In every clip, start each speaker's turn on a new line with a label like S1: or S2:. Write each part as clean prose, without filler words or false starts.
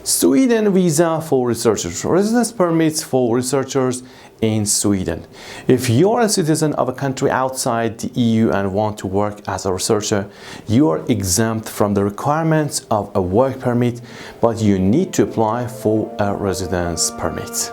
S1: Sweden visa for researchers, residence permits for researchers in Sweden. If you are a citizen of a country outside the EU and want to work as a researcher, you are exempt from the requirements of a work permit, but you need to apply for a residence permit.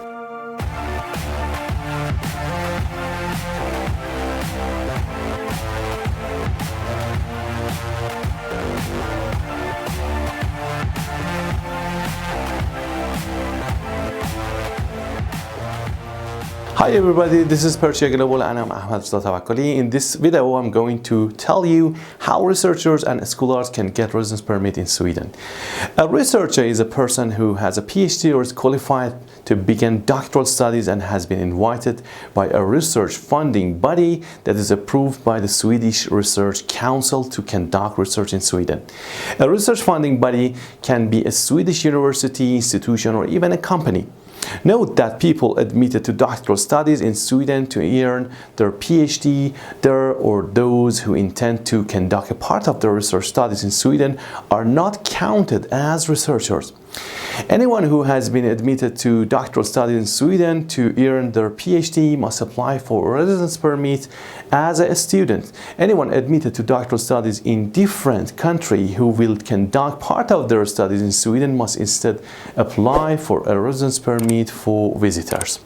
S1: Hi everybody, this is Persia Global and I'm Ahmed Tawakkoli. In this video, I'm going to tell you how researchers and scholars can get residence permit in Sweden. A researcher is a person who has a PhD or is qualified to begin doctoral studies and has been invited by a research funding body that is approved by the Swedish Research Council to conduct research in Sweden. A research funding body can be a Swedish university, institution, or even a company. Note that people admitted to doctoral studies in Sweden to earn their PhD there, or those who intend to conduct a part of their research studies in Sweden, are not counted as researchers. Anyone who has been admitted to doctoral studies in Sweden to earn their PhD must apply for a residence permit as a student. Anyone admitted to doctoral studies in different country who will conduct part of their studies in Sweden must instead apply for a residence permit for visitors.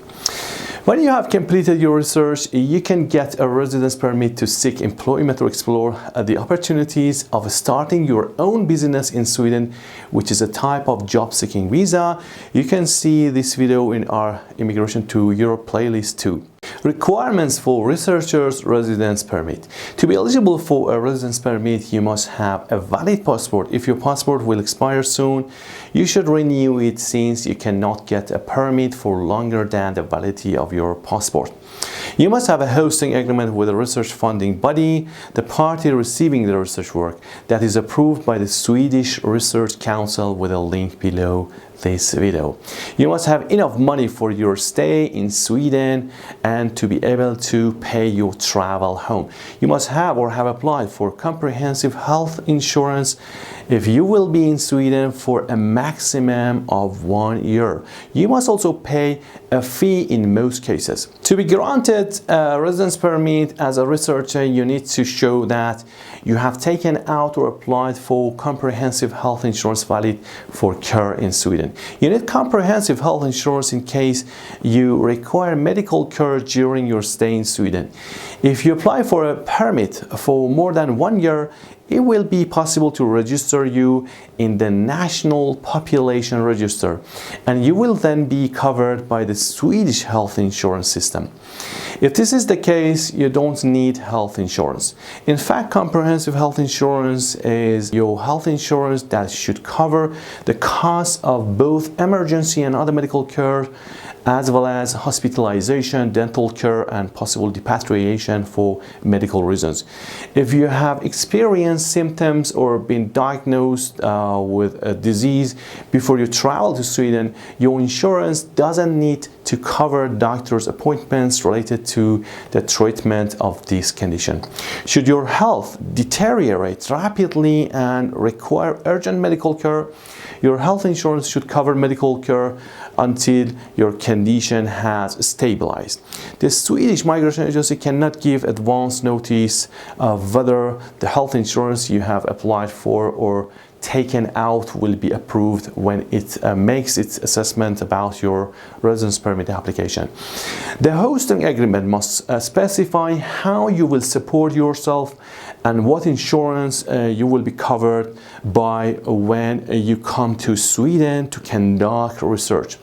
S1: When you have completed your research, you can get a residence permit to seek employment or explore the opportunities of starting your own business in Sweden, which is a type of job-seeking visa. You can see this video in our Immigration to Europe playlist too. Requirements for researchers' residence permit. To be eligible for a residence permit, you must have a valid passport. If your passport will expire soon, you should renew it since you cannot get a permit for longer than the validity of your passport. You must have a hosting agreement with a research funding body, the party receiving the research work, that is approved by the Swedish Research Council with a link below this video. You must have enough money for your stay in Sweden and to be able to pay your travel home. You must have or have applied for comprehensive health insurance if you will be in Sweden for a maximum of 1 year. You must also pay a fee in most cases. To be granted a residence permit as a researcher, you need to show that you have taken out or applied for comprehensive health insurance valid for care in Sweden. You need comprehensive health insurance in case you require medical care during your stay in Sweden. If you apply for a permit for more than 1 year, it will be possible to register you in the National Population Register, and you will then be covered by the Swedish health insurance system. If this is the case, you don't need health insurance. In fact, comprehensive health insurance is your health insurance that should cover the cost of both emergency and other medical care, as well as hospitalization, dental care, and possible repatriation for medical reasons. If you have experienced symptoms or been diagnosed with a disease before you travel to Sweden, your insurance doesn't need to cover doctor's appointments related to the treatment of this condition. Should your health deteriorate rapidly and require urgent medical care, your health insurance should cover medical care until your condition has stabilized. The Swedish Migration Agency cannot give advance notice of whether the health insurance you have applied for or taken out will be approved when it makes its assessment about your residence permit application. The hosting agreement must specify how you will support yourself and what insurance you will be covered by when you come to Sweden to conduct research.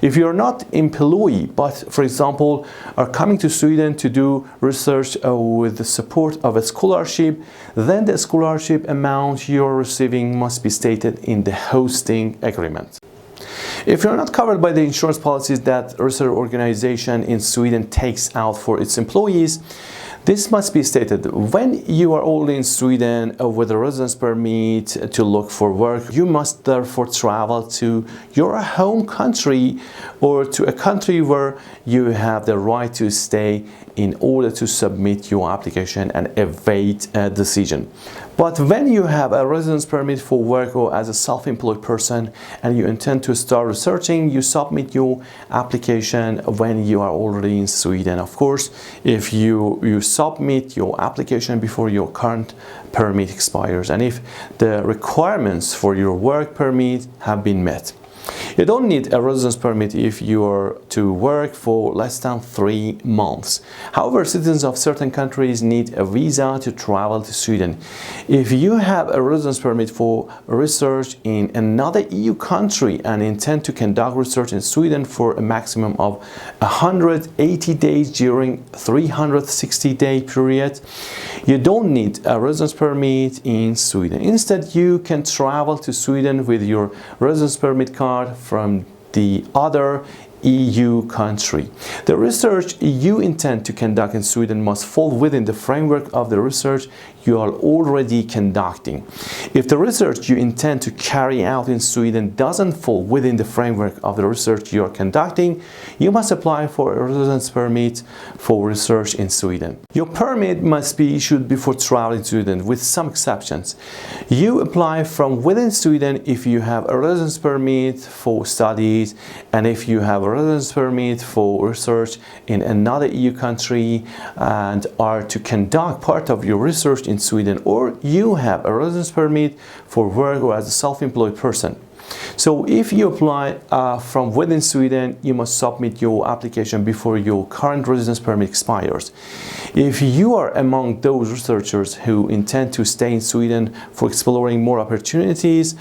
S1: If you're not employee, but for example are coming to Sweden to do research with the support of a scholarship, then the scholarship amount you're receiving must be stated in the hosting agreement. If you're not covered by the insurance policies that a research organization in Sweden takes out for its employees, this must be stated. When you are already in Sweden with a residence permit to look for work, you must therefore travel to your home country or to a country where you have the right to stay in order to submit your application and await a decision. But when you have a residence permit for work or as a self-employed person and you intend to start researching, you submit your application when you are already in Sweden. Of course, if you submit your application before your current permit expires and if the requirements for your work permit have been met. You don't need a residence permit if you are to work for less than 3 months. However, citizens of certain countries need a visa to travel to Sweden. If you have a residence permit for research in another EU country and intend to conduct research in Sweden for a maximum of 180 days during 360-day period, you don't need a residence permit in Sweden. Instead, you can travel to Sweden with your residence permit card from the other EU country. The research you intend to conduct in Sweden must fall within the framework of the research you are already conducting. If the research you intend to carry out in Sweden doesn't fall within the framework of the research you are conducting, you must apply for a residence permit for research in Sweden. Your permit must be issued before traveling to Sweden, with some exceptions. You apply from within Sweden if you have a residence permit for studies and if you have a residence permit for research in another EU country and are to conduct part of your research in Sweden, or you have a residence permit for work or as a self-employed person. So if you apply from within Sweden, you must submit your application before your current residence permit expires. If you are among those researchers who intend to stay in Sweden for exploring more opportunities,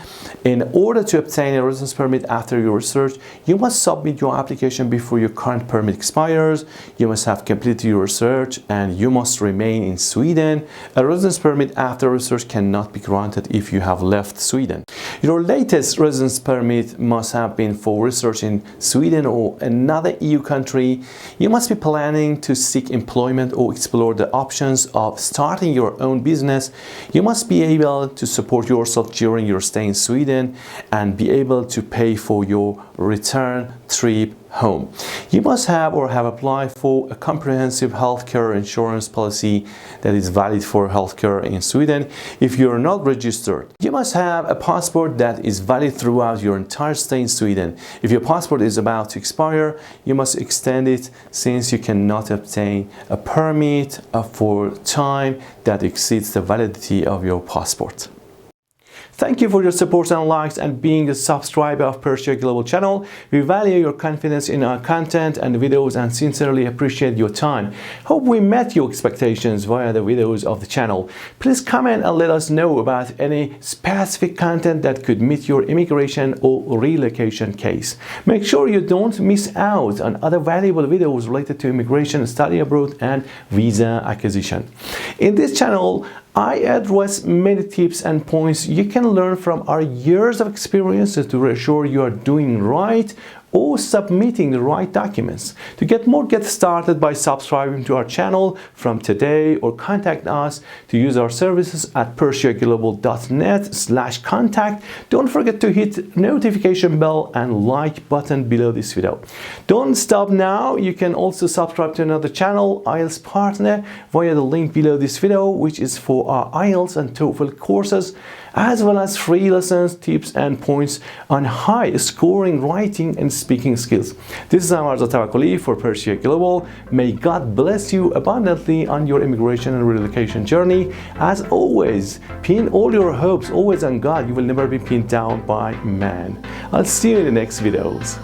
S1: in order to obtain a residence permit after your research, you must submit your application before your current permit expires. You must have completed your research and you must remain in Sweden. A residence permit after research cannot be granted if you have left Sweden. Your latest residence permit must have been for research in Sweden or another EU country. You must be planning to seek employment or explore the options of starting your own business. You must be able to support yourself during your stay in Sweden and be able to pay for your return trip home. You must have or have applied for a comprehensive healthcare insurance policy that is valid for healthcare in Sweden if you are not registered. You must have a passport that is valid throughout your entire stay in Sweden. If your passport is about to expire, you must extend it since you cannot obtain a permit for time that exceeds the validity of your passport. Thank you for your support and likes and being a subscriber of Persia Global channel. We value your confidence in our content and videos and sincerely appreciate your time. Hope we met your expectations via the videos of the channel. Please comment and let us know about any specific content that could meet your immigration or relocation case. Make sure you don't miss out on other valuable videos related to immigration, study abroad and visa acquisition. In this channel, I address many tips and points you can learn from our years of experience to ensure you are doing right or submitting the right documents. To get started by subscribing to our channel from today or contact us to use our services at persiaglobal.net/contact. Don't forget to hit notification bell and like button below this video. Don't stop now. You can also subscribe to another channel, IELTS Partner, via the link below this video, which is for our IELTS and TOEFL courses, as well as free lessons, tips and points on high scoring writing and speaking skills. This is Amar Tawakkoli for Persia Global. May God bless you abundantly on your immigration and relocation journey. As always, pin all your hopes always on God. You will never be pinned down by man. I'll see you in the next videos.